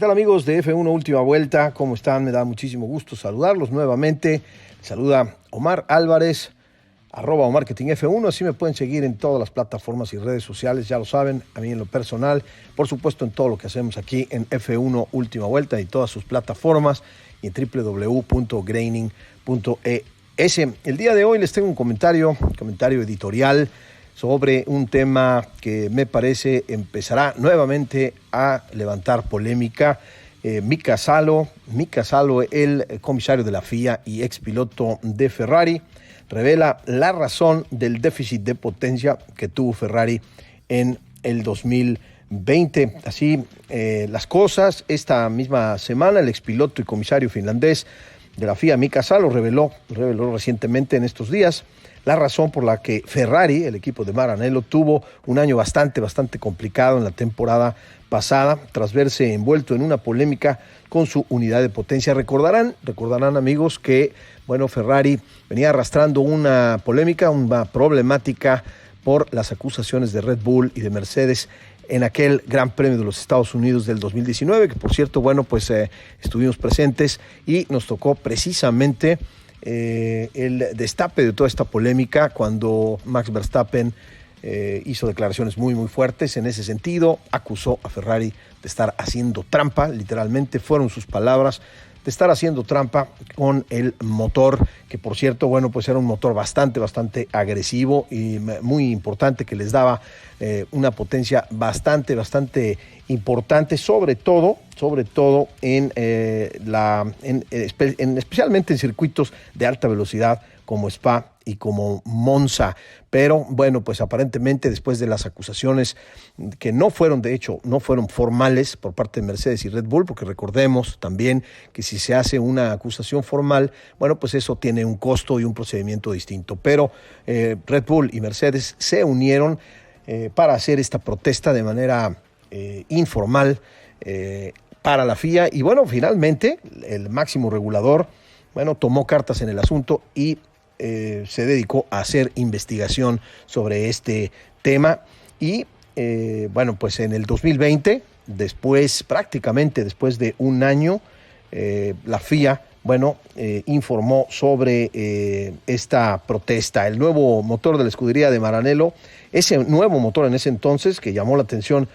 tal, amigos de F1 Última Vuelta? ¿Cómo están? Me da muchísimo gusto saludarlos nuevamente. Saluda Omar Álvarez, @OmarketingF1. Así me pueden seguir en todas las plataformas y redes sociales, ya lo saben. A mí en lo personal, por supuesto, en todo lo que hacemos aquí en F1 Última Vuelta y todas sus plataformas y en www.graining.es. El día de hoy les tengo un comentario editorial sobre un tema que me parece empezará nuevamente a levantar polémica. Mika Salo, el comisario de la FIA y expiloto de Ferrari, revela la razón del déficit de potencia que tuvo Ferrari en el 2020. Así las cosas, esta misma semana el expiloto y comisario finlandés de la FIA, Mika Salo, reveló recientemente en estos días la razón por la que Ferrari, el equipo de Maranello, tuvo un año bastante complicado en la temporada pasada, tras verse envuelto en una polémica con su unidad de potencia. Recordarán, amigos, que Ferrari venía arrastrando una polémica, una problemática por las acusaciones de Red Bull y de Mercedes en aquel Gran Premio de los Estados Unidos del 2019, que por cierto, estuvimos presentes y nos tocó precisamente el destape de toda esta polémica cuando Max Verstappen hizo declaraciones muy fuertes en ese sentido, acusó a Ferrari de estar haciendo trampa, literalmente fueron sus palabras, de estar haciendo trampa con el motor, que por cierto, era un motor bastante agresivo y muy importante, que les daba una potencia bastante importante, sobre todo especialmente en circuitos de alta velocidad como Spa y como Monza. Pero aparentemente después de las acusaciones que no fueron formales por parte de Mercedes y Red Bull, porque recordemos también que si se hace una acusación formal, eso tiene un costo y un procedimiento distinto. Pero Red Bull y Mercedes se unieron para hacer esta protesta de manera informal para la FIA y finalmente el máximo regulador tomó cartas en el asunto y se dedicó a hacer investigación sobre este tema y en el 2020, prácticamente después de un año, la FIA informó sobre esta protesta. El nuevo motor de la escudería de Maranello, ese nuevo motor en ese entonces que llamó la atención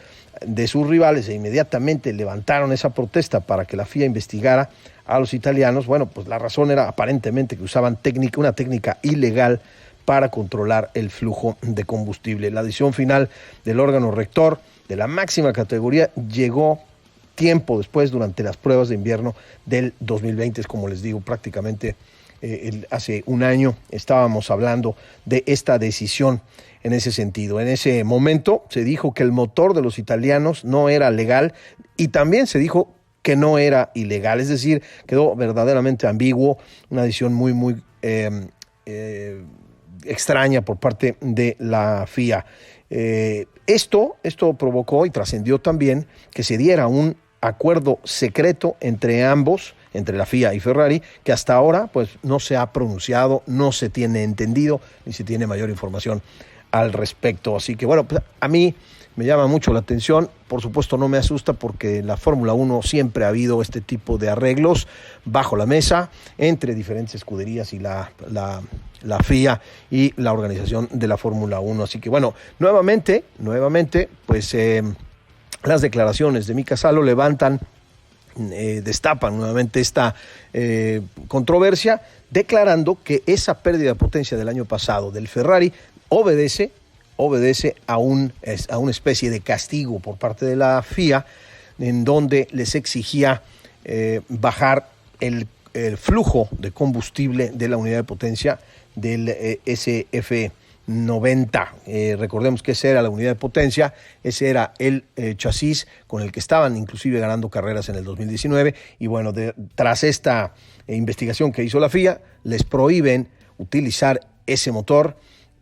de sus rivales e inmediatamente levantaron esa protesta para que la FIA investigara a los italianos. La razón era aparentemente que usaban una técnica ilegal para controlar el flujo de combustible. La decisión final del órgano rector de la máxima categoría llegó tiempo después, durante las pruebas de invierno del 2020, es como les digo, prácticamente hace un año estábamos hablando de esta decisión en ese sentido. En ese momento se dijo que el motor de los italianos no era legal y también se dijo que no era ilegal, es decir, quedó verdaderamente ambiguo, una decisión muy extraña por parte de la FIA. Esto provocó y trascendió también que se diera un acuerdo secreto entre ambos, entre la FIA y Ferrari, que hasta ahora no se ha pronunciado, no se tiene entendido, ni se tiene mayor información al respecto. Así que a mí me llama mucho la atención. Por supuesto no me asusta, porque en la Fórmula 1 siempre ha habido este tipo de arreglos bajo la mesa entre diferentes escuderías y la FIA y la organización de la Fórmula 1. Así que nuevamente, las declaraciones de Mika Salo destapan nuevamente esta controversia, declarando que esa pérdida de potencia del año pasado del Ferrari obedece a una especie de castigo por parte de la FIA, en donde les exigía bajar el flujo de combustible de la unidad de potencia del SF90. Recordemos que esa era la unidad de potencia, ese era el chasis con el que estaban inclusive ganando carreras en el 2019 y tras esta investigación que hizo la FIA, les prohíben utilizar ese motor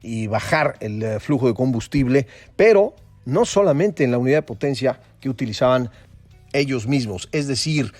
y bajar el flujo de combustible, pero no solamente en la unidad de potencia que utilizaban ellos mismos, es decir,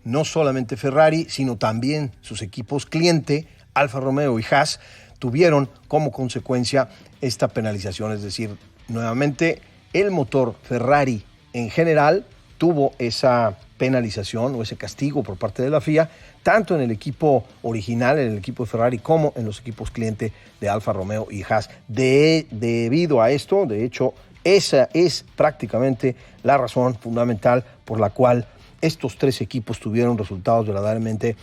no solamente Ferrari, sino también sus equipos cliente, Alfa Romeo y Haas, tuvieron como consecuencia esta penalización. Es decir, nuevamente el motor Ferrari en general tuvo esa penalización o ese castigo por parte de la FIA, tanto en el equipo original, en el equipo de Ferrari, como en los equipos cliente de Alfa Romeo y Haas. Debido a esto, de hecho, esa es prácticamente la razón fundamental por la cual estos tres equipos tuvieron resultados verdaderamente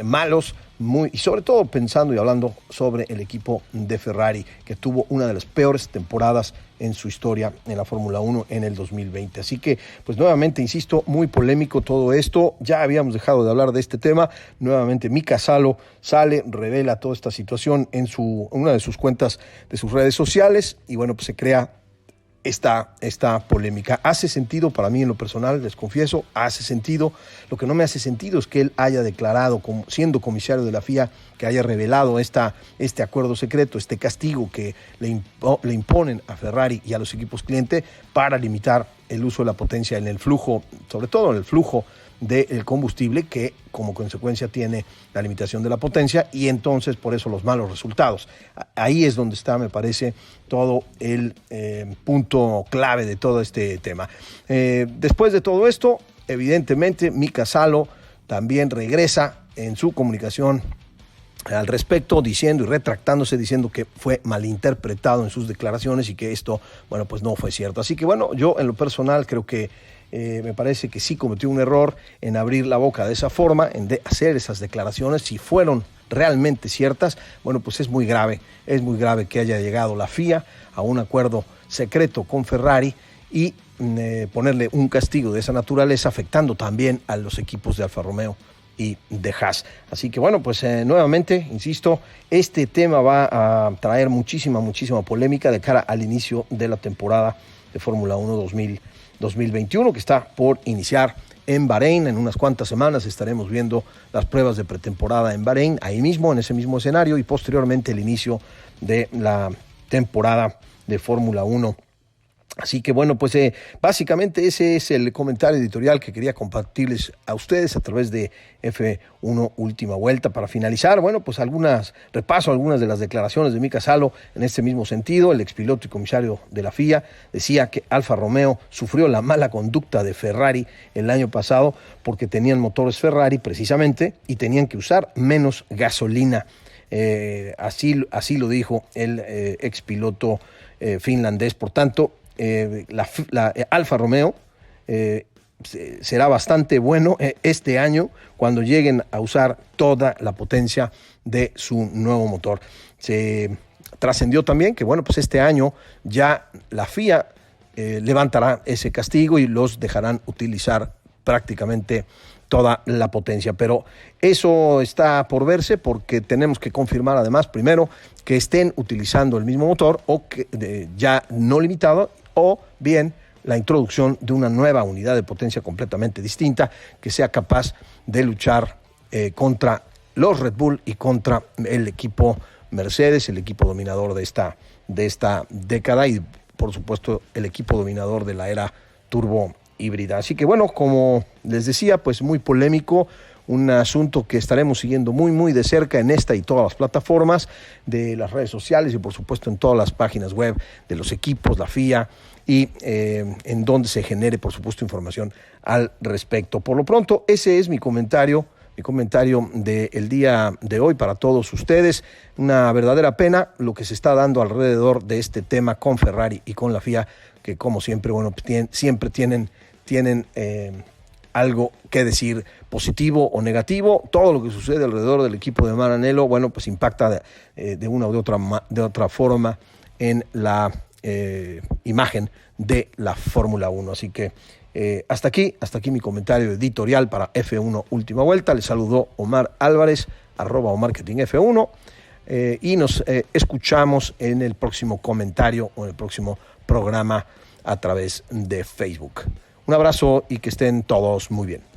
malos, y sobre todo pensando y hablando sobre el equipo de Ferrari, que tuvo una de las peores temporadas en su historia en la Fórmula 1 en el 2020. Así que, pues nuevamente, insisto, muy polémico todo esto. Ya habíamos dejado de hablar de este tema. Nuevamente, Mika Salo revela toda esta situación en una de sus cuentas de sus redes sociales y bueno, pues se crea esta polémica. Hace sentido para mí en lo personal, les confieso, hace sentido. Lo que no me hace sentido es que él haya declarado, siendo comisario de la FIA, que haya revelado este acuerdo secreto, este castigo que le imponen a Ferrari y a los equipos cliente para limitar el uso de la potencia en el flujo, sobre todo en el flujo del combustible, que como consecuencia tiene la limitación de la potencia y entonces por eso los malos resultados. Ahí es donde está, me parece, todo el punto clave de todo este tema. Después de todo esto, evidentemente, Mika Salo también regresa en su comunicación al respecto, diciendo y retractándose, diciendo que fue malinterpretado en sus declaraciones y que esto, bueno, pues no fue cierto. Así que bueno, yo en lo personal creo que me parece que sí cometió un error en abrir la boca de esa forma, en hacer esas declaraciones. Si fueron realmente ciertas, bueno, pues es muy grave que haya llegado la FIA a un acuerdo secreto con Ferrari y ponerle un castigo de esa naturaleza, afectando también a los equipos de Alfa Romeo y de Haas. Así que bueno, pues nuevamente, insisto, este tema va a traer muchísima polémica de cara al inicio de la temporada de Fórmula 1 2021, que está por iniciar en Bahrein. En unas cuantas semanas estaremos viendo las pruebas de pretemporada en Bahrein, ahí mismo, en ese mismo escenario, y posteriormente el inicio de la temporada de Fórmula 1. Así que bueno, pues básicamente ese es el comentario editorial que quería compartirles a ustedes a través de F1 Última Vuelta. Para finalizar, bueno, pues repaso algunas de las declaraciones de Mika Salo en este mismo sentido. El expiloto y comisario de la FIA decía que Alfa Romeo sufrió la mala conducta de Ferrari el año pasado porque tenían motores Ferrari precisamente y tenían que usar menos gasolina. Así lo dijo el expiloto finlandés. Por tanto, la Alfa Romeo será bastante bueno este año cuando lleguen a usar toda la potencia de su nuevo motor. Se trascendió también que bueno, pues este año ya la FIA levantará ese castigo y los dejarán utilizar prácticamente toda la potencia, pero eso está por verse porque tenemos que confirmar además primero que estén utilizando el mismo motor o que ya no limitado, o bien la introducción de una nueva unidad de potencia completamente distinta que sea capaz de luchar contra los Red Bull y contra el equipo Mercedes, el equipo dominador de esta década y por supuesto el equipo dominador de la era turbo híbrida. Así que bueno, como les decía, pues muy polémico, un asunto que estaremos siguiendo muy de cerca en esta y todas las plataformas de las redes sociales y por supuesto en todas las páginas web de los equipos, la FIA y en donde se genere por supuesto información al respecto. Por lo pronto, ese es mi comentario del día de hoy para todos ustedes. Una verdadera pena lo que se está dando alrededor de este tema con Ferrari y con la FIA, que como siempre, bueno, siempre tienen algo que decir, positivo o negativo. Todo lo que sucede alrededor del equipo de Maranello, bueno, pues impacta de una u de otra forma en la imagen de la Fórmula 1. Así que hasta aquí mi comentario editorial para F1 Última Vuelta. Les saludó Omar Álvarez, @omarketingf1, y nos escuchamos en el próximo comentario o en el próximo programa a través de Facebook. Un abrazo y que estén todos muy bien.